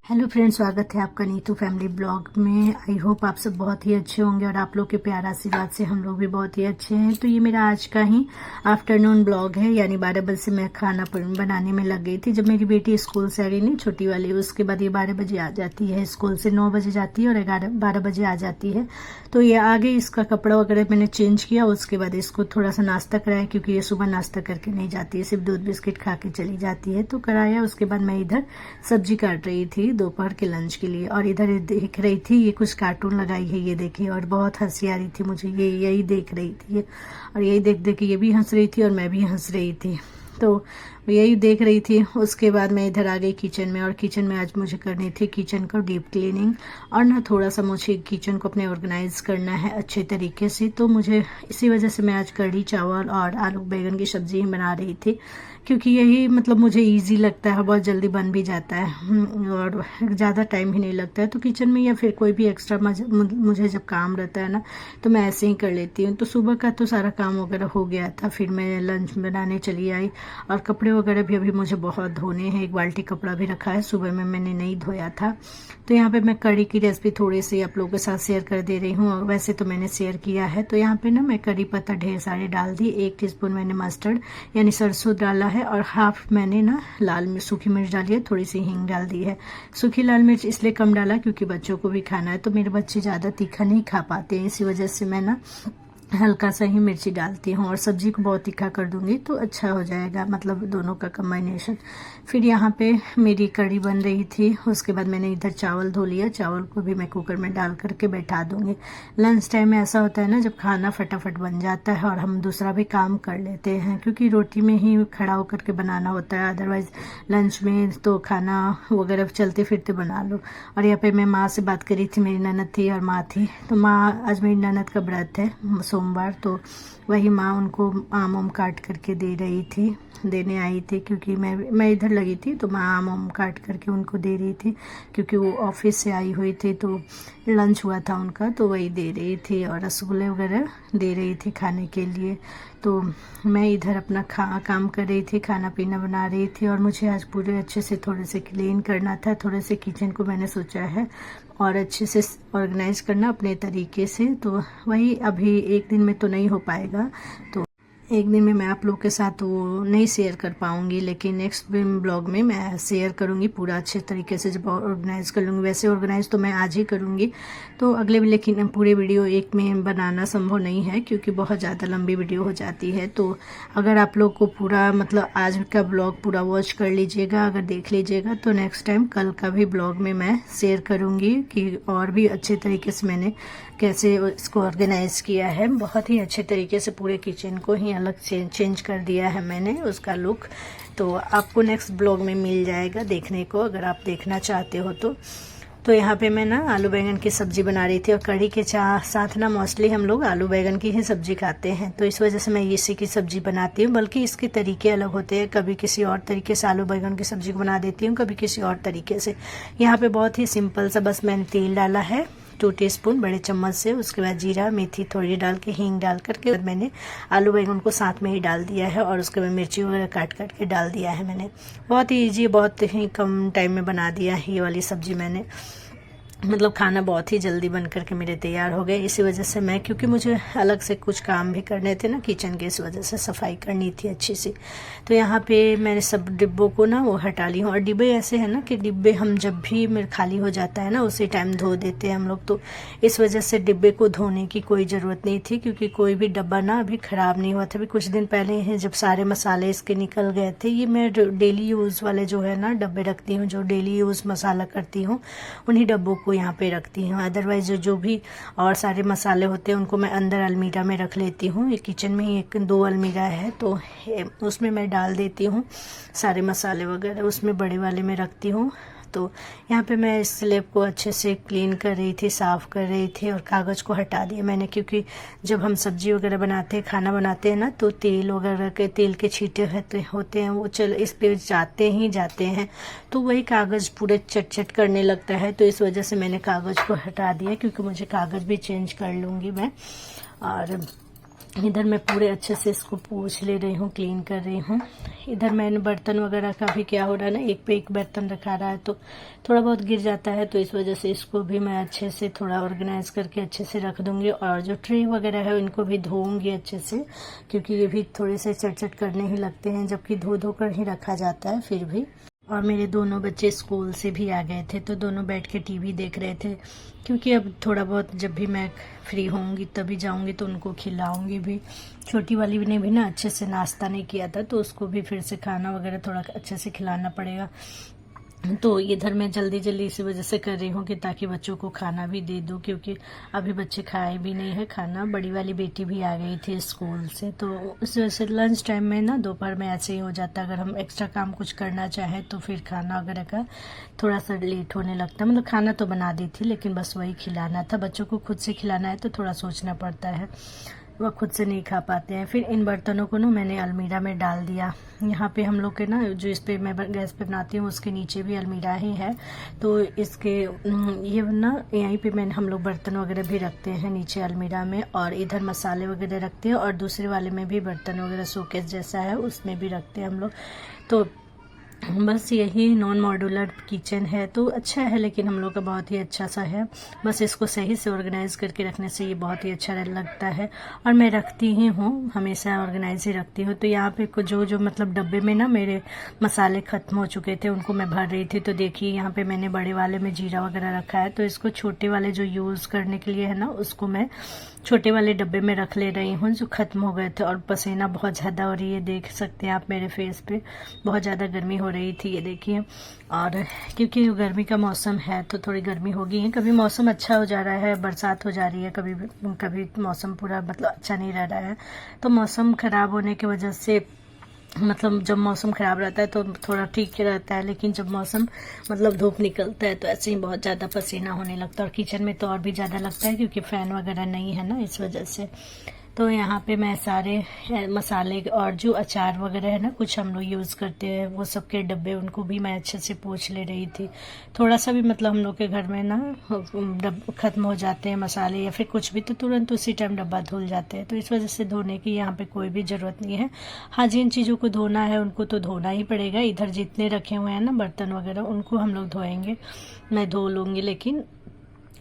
Hello friends, स्वागत है आपका नीतू फैमिली ब्लॉग में। आई होप आप सब बहुत ही अच्छे होंगे और आप लोग के प्यार आशीर्वाद से हम लोग भी बहुत ही अच्छे हैं। तो ये मेरा आज का ही आफ्टरनून ब्लॉग है, यानी 12 बजे से मैं खाना बनाने में लग गई थी। जब मेरी बेटी स्कूल से आ गई, नहीं छोटी वाली, उसके बाद ये 12 बजे आ जाती है। स्कूल से 9 बजे जाती है और 12 बजे आ जाती है। तो ये आगे इसका कपड़ा वगैरह मैंने चेंज किया, उसके बाद इसको थोड़ा सा नाश्ता कराया, क्योंकि ये सुबह नाश्ता करके नहीं जाती है, सिर्फ दूध बिस्किट खा के चली जाती है। तो कराया, उसके बाद मैं इधर सब्जी काट रही थी दोपहर के लंच के लिए। और इधर देख रही थी, ये कुछ कार्टून लगाई है, ये देखिए, और बहुत हंसी आ रही थी मुझे। ये यही देख रही थी और यही देख देख के ये भी हंस रही थी और मैं भी हंस रही थी। तो यही देख रही थी। उसके बाद मैं इधर आ गई किचन में, और किचन में आज मुझे करनी थी किचन को डीप क्लीनिंग, और ना थोड़ा सा मुझे किचन को अपने ऑर्गेनाइज करना है अच्छे तरीके से। तो मुझे इसी वजह से मैं आज कढ़ी चावल और आलू बैगन की सब्जी ही बना रही थी, क्योंकि यही मतलब मुझे इजी लगता है, बहुत जल्दी बन भी जाता है और ज़्यादा टाइम भी नहीं लगता है। तो किचन में या फिर कोई भी एक्स्ट्रा मुझे जब काम रहता है ना, तो मैं ऐसे ही कर लेती हूँ। तो सुबह का तो सारा काम वगैरह हो गया था, फिर मैं लंच बनाने चली आई। और कपड़े वगैरह भी अभी मुझे बहुत धोने हैं, एक बाल्टी कपड़ा भी रखा है, सुबह में मैंने नहीं धोया था। तो यहाँ पे मैं कढ़ी की रेसिपी थोड़ी सी आप लोगों के साथ शेयर कर दे रही हूँ। वैसे तो मैंने शेयर किया है। तो यहाँ पे ना मैं कढ़ी पत्ता ढेर सारे डाल दी, 1 टीस्पून मैंने मस्टर्ड यानी सरसों डाला है, और हाफ मैंने ना लाल मिर्च सूखी मिर्च डाली है, थोड़ी सी हींग डाल दी है। सूखी लाल मिर्च इसलिए कम डाला क्योंकि बच्चों को भी खाना है, तो मेरे बच्चे ज़्यादा तीखा नहीं खा पाते हैं, इसी वजह से मैं ना हल्का सा ही मिर्ची डालती हूँ। और सब्जी को बहुत तीखा कर दूंगी तो अच्छा हो जाएगा, मतलब दोनों का कम्बाइनेशन। फिर यहाँ पे मेरी कढ़ी बन रही थी, उसके बाद मैंने इधर चावल धो लिया। चावल को भी मैं कुकर में डाल करके बैठा दूंगी। लंच टाइम में ऐसा होता है ना, जब खाना फटाफट बन जाता है और हम दूसरा भी काम कर लेते हैं, क्योंकि रोटी में ही खड़ा होकर के बनाना होता है। अदरवाइज लंच में तो खाना वगैरह चलते फिरते बना लो। और यहाँ पे मैं माँ से बात करी थी, मेरी ननद थी और माँ थी। तो माँ, आज मेरी ननद का व्रत है सोमवार, तो वही माँ उनको आम काट करके देने आई थी, क्योंकि मैं इधर लगी थी। तो माँ आम काट करके उनको दे रही थी, क्योंकि वो ऑफिस से आई हुई थी, तो लंच हुआ था उनका, तो वही दे रही थी। और रसगुल्ले वगैरह दे रही थी खाने के लिए। तो मैं इधर अपना काम कर रही थी, खाना पीना बना रही थी। और मुझे आज पूरे अच्छे से थोड़े से क्लीन करना था, थोड़े से किचन को मैंने सोचा है और अच्छे से ऑर्गेनाइज करना अपने तरीके से। तो वही अभी एक दिन में तो नहीं हो पाएगा, तो एक दिन में मैं आप लोग के साथ वो नहीं शेयर कर पाऊंगी, लेकिन नेक्स्ट ब्लॉग में मैं शेयर करूंगी पूरा अच्छे तरीके से, जब ऑर्गेनाइज कर लूँगी। वैसे ऑर्गेनाइज तो मैं आज ही करूंगी, तो अगले, लेकिन पूरे वीडियो एक में बनाना संभव नहीं है, क्योंकि बहुत ज़्यादा लंबी वीडियो हो जाती है। तो अगर आप लोग को पूरा, मतलब आज का ब्लॉग पूरा वॉच कर लीजिएगा, अगर देख लीजिएगा, तो नेक्स्ट टाइम कल का भी ब्लॉग में मैं शेयर करूँगी कि और भी अच्छे तरीके से मैंने कैसे इसको ऑर्गेनाइज किया है। बहुत ही अच्छे तरीके से पूरे किचन को ही अलग से चेंज कर दिया है मैंने, उसका लुक। तो आपको नेक्स्ट ब्लॉग में मिल जाएगा देखने को, अगर आप देखना चाहते हो तो। तो यहाँ पे मैं ना आलू बैंगन की सब्जी बना रही थी, और कढ़ी के साथ ना मोस्टली हम लोग आलू बैंगन की ही सब्जी खाते हैं, तो इस वजह से मैं इसी की सब्जी बनाती हूँ। बल्कि इसके तरीके अलग होते हैं, कभी किसी और तरीके से आलू बैंगन की सब्जी को बना देती हूँ, कभी किसी और तरीके से। यहाँ पे बहुत ही सिंपल सा, बस मैंने तेल डाला है 2 टीस्पून बड़े चम्मच से, उसके बाद जीरा मेथी थोड़ी डाल के, हींग डाल करके, और मैंने आलू बैंगन को साथ में ही डाल दिया है, और उसके बाद मिर्ची वगैरह काट के डाल दिया है मैंने। बहुत ही ईजी, बहुत ही कम टाइम में बना दिया है ये वाली सब्जी मैंने, मतलब खाना बहुत ही जल्दी बन करके मेरे तैयार हो गए। इसी वजह से मैं, क्योंकि मुझे अलग से कुछ काम भी करने थे ना किचन के, इस वजह से सफाई करनी थी अच्छी सी। तो यहाँ पे मैंने सब डिब्बों को ना वो हटा ली हूँ। और डिब्बे ऐसे हैं ना कि डिब्बे हम जब भी मेरे खाली हो जाता है ना, उसी टाइम धो देते हैं हम लोग, तो इस वजह से डिब्बे को धोने की कोई ज़रूरत नहीं थी, क्योंकि कोई भी डब्बा ना अभी ख़राब नहीं हुआ था। अभी कुछ दिन पहले ही जब सारे मसाले इसके निकल गए थे, ये मैं डेली यूज़ वाले जो है ना डब्बे रखती हूँ, जो डेली यूज़ मसाला करती हूँ, उन्हीं डब्बों को यहाँ पे रखती हूँ। अदरवाइज जो भी और सारे मसाले होते हैं उनको मैं अंदर अलमीरा में रख लेती हूँ। ये किचन में ही 1-2 अलमीरा है, तो उसमें मैं डाल देती हूँ सारे मसाले वगैरह, उसमें बड़े वाले में रखती हूँ। तो यहाँ पे मैं इस स्लैब को अच्छे से क्लीन कर रही थी, साफ़ कर रही थी, और कागज़ को हटा दिया मैंने, क्योंकि जब हम सब्जी वगैरह बनाते हैं, खाना बनाते हैं ना, तो तेल वगैरह के, तेल के छींटे होते हैं, वो इस पे जाते हैं, तो वही कागज़ पूरे चट करने लगता है। तो इस वजह से मैंने कागज़ को हटा दिया, क्योंकि मुझे कागज़ भी चेंज कर लूँगी मैं। और इधर मैं पूरे अच्छे से इसको पोंछ ले रही हूँ, क्लीन कर रही हूँ। इधर मैंने बर्तन वगैरह का भी क्या हो रहा है ना, एक पे एक बर्तन रखा रहा है तो थोड़ा बहुत गिर जाता है, तो इस वजह से इसको भी मैं अच्छे से थोड़ा ऑर्गेनाइज करके अच्छे से रख दूंगी। और जो ट्रे वगैरह है इनको भी धोऊंगी अच्छे से, क्योंकि ये भी थोड़े से चट करने ही लगते हैं, जबकि धो कर ही रखा जाता है फिर भी। और मेरे दोनों बच्चे स्कूल से भी आ गए थे, तो दोनों बैठ के टीवी देख रहे थे, क्योंकि अब थोड़ा बहुत जब भी मैं फ्री होंगी तभी जाऊंगी तो उनको खिलाऊंगी भी। छोटी वाली ने भी ना अच्छे से नाश्ता नहीं किया था, तो उसको भी फिर से खाना वगैरह थोड़ा अच्छे से खिलाना पड़ेगा। तो इधर मैं जल्दी इसी वजह से कर रही हूँ कि ताकि बच्चों को खाना भी दे दूँ, क्योंकि अभी बच्चे खाए भी नहीं है खाना। बड़ी वाली बेटी भी आ गई थी स्कूल से, तो उस वजह से लंच टाइम में ना दोपहर में ऐसे ही हो जाता है। अगर हम एक्स्ट्रा काम कुछ करना चाहें तो फिर खाना वगैरह का थोड़ा सा लेट होने लगता है। मतलब खाना तो बना दी थी, लेकिन बस वही खिलाना था। बच्चों को खुद से खिलाना है तो थोड़ा सोचना पड़ता है, वह खुद से नहीं खा पाते हैं। फिर इन बर्तनों को ना मैंने अलमीरा में डाल दिया। यहाँ पे हम लोग के ना जो इस पे मैं गैस पे बनाती हूँ उसके नीचे भी अलमीरा ही है, तो इसके ये ना यहीं पे हम लोग बर्तन वगैरह भी रखते हैं नीचे अलमीरा में, और इधर मसाले वगैरह रखते हैं, और दूसरे वाले में भी बर्तन वगैरह शोकेस जैसा है उसमें भी रखते हैं हम लोग। तो बस यही नॉन मॉड्यूलर किचन है, तो अच्छा है, लेकिन हम लोग का बहुत ही अच्छा सा है। बस इसको सही से ऑर्गेनाइज करके रखने से ये बहुत ही अच्छा लगता है, और मैं रखती ही हूँ, हमेशा ऑर्गेनाइज ही रखती हूँ। तो यहाँ पे जो मतलब डब्बे में ना मेरे मसाले ख़त्म हो चुके थे उनको मैं भर रही थी, तो देखिए यहाँ पे मैंने बड़े वाले में जीरा वगैरह रखा है, तो इसको छोटे वाले जो यूज़ करने के लिए है ना उसको मैं छोटे वाले डब्बे में रख ले रही हूँ, जो ख़त्म हो गए थे। और पसीना बहुत ज़्यादा हो रही है, देख सकते हैं आप मेरे फेस पे, बहुत ज़्यादा गर्मी हो रही थी, ये देखिए। और क्योंकि गर्मी का मौसम है तो थोड़ी गर्मी होगी ही, कभी मौसम अच्छा हो जा रहा है, बरसात हो जा रही है, कभी मौसम पूरा मतलब अच्छा नहीं रह रहा है। तो मौसम ख़राब होने की वजह से मतलब जब मौसम ख़राब रहता है तो थोड़ा ठीक रहता है, लेकिन जब मौसम मतलब धूप निकलता है तो ऐसे ही बहुत ज़्यादा पसीना होने लगता है, और किचन में तो और भी ज़्यादा लगता है क्योंकि फ़ैन वगैरह नहीं है ना, इस वजह से। तो यहाँ पे मैं सारे मसाले और जो अचार वगैरह है ना कुछ हम लोग यूज़ करते हैं, वो सब के डब्बे उनको भी मैं अच्छे से पोंछ ले रही थी। थोड़ा सा भी मतलब हम लोग के घर में ना ख़त्म हो जाते हैं मसाले या फिर कुछ भी, तो तुरंत उसी टाइम डब्बा धुल जाते हैं, तो इस वजह से धोने की यहाँ पे कोई भी ज़रूरत नहीं है। हाँ, जिन चीज़ों को धोना है उनको तो धोना ही पड़ेगा। इधर जितने रखे हुए हैं ना बर्तन वगैरह उनको हम लोग धोएंगे, मैं धो लूँगी, लेकिन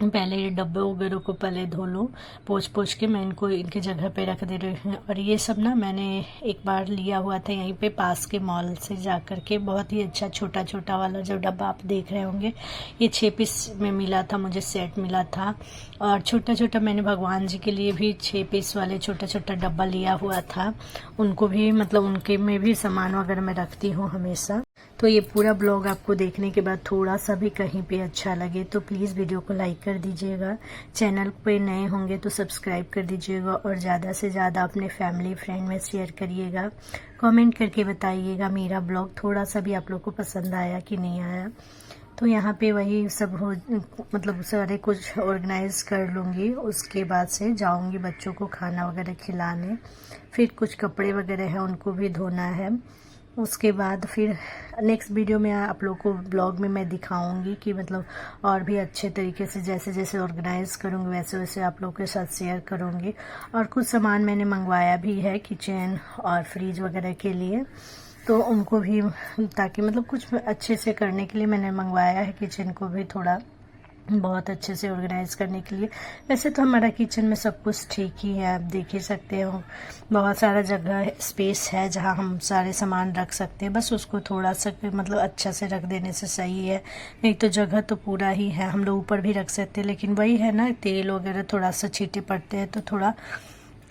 पहले ये डब्बे वगैरह को पहले धो लूँ। पोंछ के मैं इनको इनके जगह पे रख दे रही हूँ। और ये सब ना मैंने एक बार लिया हुआ था यहीं पे पास के मॉल से जा कर के, बहुत ही अच्छा छोटा वाला जो डब्बा आप देख रहे होंगे, ये 6 पीस में मिला था, मुझे सेट मिला था। और छोटा मैंने भगवान जी के लिए भी 6 पीस वाले छोटा डब्बा लिया हुआ था, उनको भी मतलब उनके में भी सामान वगैरह मैं रखती हूँ हमेशा। तो ये पूरा ब्लॉग आपको देखने के बाद थोड़ा सा भी कहीं पे अच्छा लगे तो प्लीज़ वीडियो को लाइक कर दीजिएगा, चैनल पे नए होंगे तो सब्सक्राइब कर दीजिएगा, और ज़्यादा से ज़्यादा अपने फैमिली फ्रेंड में शेयर करिएगा। कमेंट करके बताइएगा मेरा ब्लॉग थोड़ा सा भी आप लोग को पसंद आया कि नहीं आया। तो यहाँ पे वही सब हो मतलब सारे कुछ ऑर्गेनाइज कर लूँगी, उसके बाद से जाऊँगी बच्चों को खाना वगैरह खिलाने। फिर कुछ कपड़े वगैरह हैं उनको भी धोना है। उसके बाद फिर नेक्स्ट वीडियो में आप लोग को ब्लॉग में मैं दिखाऊंगी कि मतलब और भी अच्छे तरीके से जैसे ऑर्गेनाइज करूँगी वैसे आप लोग के साथ शेयर करूँगी। और कुछ सामान मैंने मंगवाया भी है किचन और फ्रिज वगैरह के लिए, तो उनको भी ताकि मतलब कुछ अच्छे से करने के लिए मैंने मंगवाया है किचन को भी थोड़ा बहुत अच्छे से ऑर्गेनाइज करने के लिए। वैसे तो हमारा किचन में सब कुछ ठीक ही है, आप देख ही सकते हो, बहुत सारा जगह स्पेस है जहाँ हम सारे सामान रख सकते हैं, बस उसको थोड़ा सा मतलब अच्छा से रख देने से सही है। नहीं तो जगह तो पूरा ही है, हम लोग ऊपर भी रख सकते हैं, लेकिन वही है ना तेल वगैरह थोड़ा सा छींटे पड़ते हैं तो थोड़ा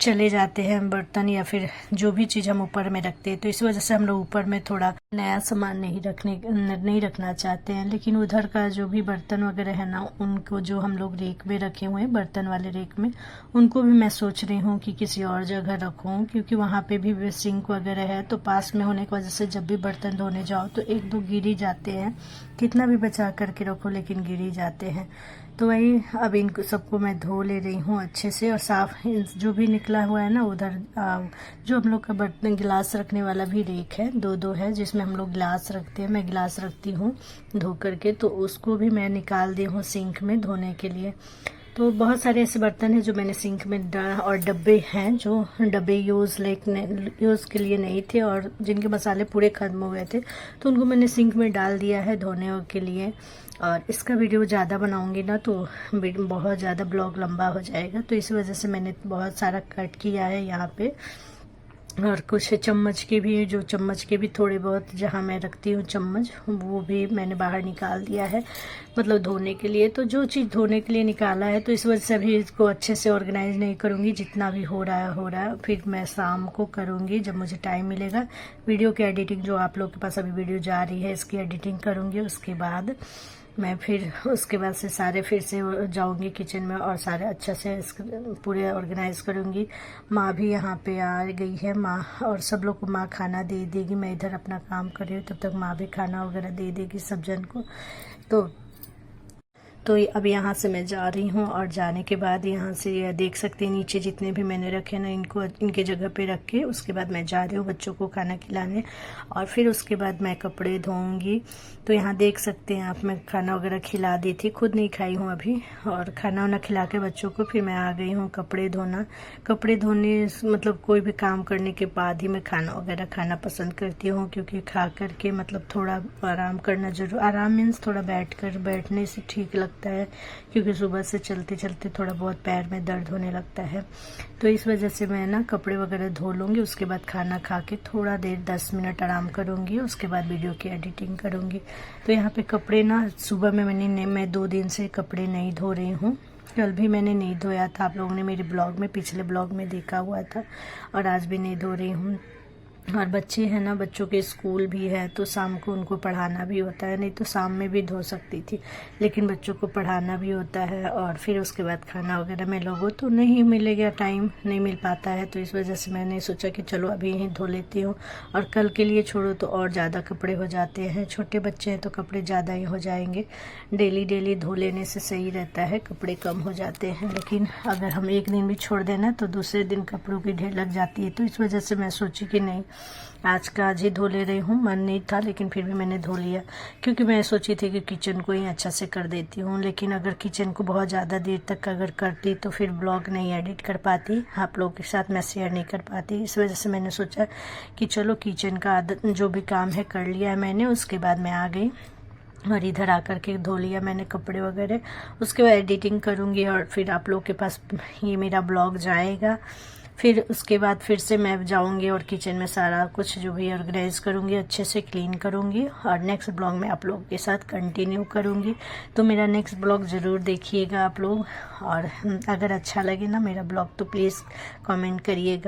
चले जाते हैं बर्तन या फिर जो भी चीज़ हम ऊपर में रखते हैं, तो इस वजह से हम लोग ऊपर में थोड़ा नया सामान नहीं रखना चाहते हैं। लेकिन उधर का जो भी बर्तन वगैरह है ना उनको जो हम लोग रेक में रखे हुए हैं बर्तन वाले रेक में, उनको भी मैं सोच रही हूँ कि किसी और जगह रखूँ, क्योंकि वहाँ पे भी सिंक वगैरह है, तो पास में होने की वजह से जब भी बर्तन धोने जाओ तो 1-2 गिर ही जाते हैं, कितना भी बचा करके रखो लेकिन गिर ही जाते हैं। तो वही अब इनको सबको मैं धो ले रही हूँ अच्छे से, और साफ जो भी निकला हुआ है ना उधर जो हम लोग का बर्तन गिलास रखने वाला भी रेक है, 2 है जिसमें हम लोग गिलास रखते हैं, मैं गिलास रखती हूँ धो करके, तो उसको भी मैं निकाल दी हूँ सिंक में धोने के लिए। तो बहुत सारे ऐसे बर्तन हैं जो मैंने सिंक में डाला, और डब्बे हैं जो डब्बे यूज़ के लिए नहीं थे और जिनके मसाले पूरे ख़त्म हो गए थे, तो उनको मैंने सिंक में डाल दिया है धोने के लिए। और इसका वीडियो ज़्यादा बनाऊंगी ना तो बहुत ज़्यादा ब्लॉग लंबा हो जाएगा, तो इस वजह से मैंने बहुत सारा कट किया है यहाँ पे। और कुछ चम्मच के भी, जो चम्मच के भी थोड़े बहुत जहाँ मैं रखती हूँ चम्मच, वो भी मैंने बाहर निकाल दिया है, मतलब धोने के लिए। तो जो चीज़ धोने के लिए निकाला है, तो इस वजह से अभी इसको अच्छे से ऑर्गेनाइज नहीं करूँगी। जितना भी हो रहा है फिर मैं शाम को करूँगी जब मुझे टाइम मिलेगा। वीडियो की एडिटिंग, जो आप लोग के पास अभी वीडियो जा रही है, इसकी एडिटिंग करूँगी। उसके बाद मैं फिर उसके बाद से सारे फिर से जाऊंगी किचन में और सारे अच्छा से पूरे ऑर्गेनाइज करूंगी। माँ भी यहाँ पे आ गई है, माँ और सब लोग को माँ खाना दे देगी। मैं इधर अपना काम कर रही हूँ, तब तक माँ भी खाना वगैरह दे देगी सब जन को। तो अब यहाँ से मैं जा रही हूँ, और जाने के बाद यहाँ से देख सकते हैं नीचे जितने भी मैंने रखे ना, इनको इनके जगह पे रख के उसके बाद मैं जा रही हूँ बच्चों को खाना खिलाने, और फिर उसके बाद मैं कपड़े धोऊंगी। तो यहाँ देख सकते हैं आप, मैं खाना वगैरह खिला दी थी, खुद नहीं खाई हूँ अभी, और खाना वाना खिला के बच्चों को फिर मैं आ गई हूँ कपड़े धोना। कपड़े धोने मतलब कोई भी काम करने के बाद ही मैं खाना वगैरह खाना पसंद करती हूँ, क्योंकि खा करके मतलब थोड़ा आराम करना जरूर, आराम मीन्स थोड़ा बैठने से ठीक लगता है, क्योंकि सुबह से चलते चलते थोड़ा बहुत पैर में दर्द होने लगता है। तो इस वजह से मैं ना कपड़े वगैरह धो लूँगी, उसके बाद खाना खा के थोड़ा देर 10 मिनट आराम करूँगी, उसके बाद वीडियो की एडिटिंग करूँगी। तो यहाँ पे कपड़े ना सुबह में मैं 2 दिन से कपड़े नहीं धो रही हूँ। कल भी मैंने नहीं धोया था, आप लोगों ने मेरे ब्लॉग में, पिछले ब्लॉग में देखा हुआ था, और आज भी नहीं धो रही हूँ। और बच्चे हैं ना, बच्चों के स्कूल भी है, तो शाम को उनको पढ़ाना भी होता है, नहीं तो शाम में भी धो सकती थी, लेकिन बच्चों को पढ़ाना भी होता है, और फिर उसके बाद खाना वगैरह में लोगों तो नहीं मिलेगा, टाइम नहीं मिल पाता है। तो इस वजह से मैंने सोचा कि चलो अभी यहीं धो लेती हूँ, और कल के लिए छोड़ो तो और ज़्यादा कपड़े हो जाते हैं। छोटे बच्चे हैं तो कपड़े ज़्यादा ही हो जाएंगे, डेली धो लेने से सही रहता है, कपड़े कम हो जाते हैं। लेकिन अगर हम एक दिन भी छोड़ देना तो दूसरे दिन कपड़ों की ढेर लग जाती है। तो इस वजह से मैं सोची कि नहीं, आज का आज ही धो ले रही हूँ। मन नहीं था लेकिन फिर भी मैंने धो लिया, क्योंकि मैं सोची थी कि किचन को ही अच्छा से कर देती हूँ। लेकिन अगर किचन को बहुत ज़्यादा देर तक अगर करती तो फिर ब्लॉग नहीं एडिट कर पाती, आप लोगों के साथ मैं शेयर नहीं कर पाती। इस वजह से मैंने सोचा कि चलो किचन का जो भी काम है कर लिया है मैंने। उसके बाद मैं आ गई और इधर आकर के धो लिया मैंने कपड़े वगैरह। उसके बाद एडिटिंग करूँगी और फिर आप लोग के पास ये मेरा ब्लॉग जाएगा। फिर उसके बाद फिर से मैं जाऊंगी और किचन में सारा कुछ जो भी ऑर्गेनाइज करूंगी, अच्छे से क्लीन करूंगी, और नेक्स्ट ब्लॉग में आप लोगों के साथ कंटिन्यू करूंगी। तो मेरा नेक्स्ट ब्लॉग ज़रूर देखिएगा आप लोग, और अगर अच्छा लगे ना मेरा ब्लॉग तो प्लीज़ कमेंट करिएगा।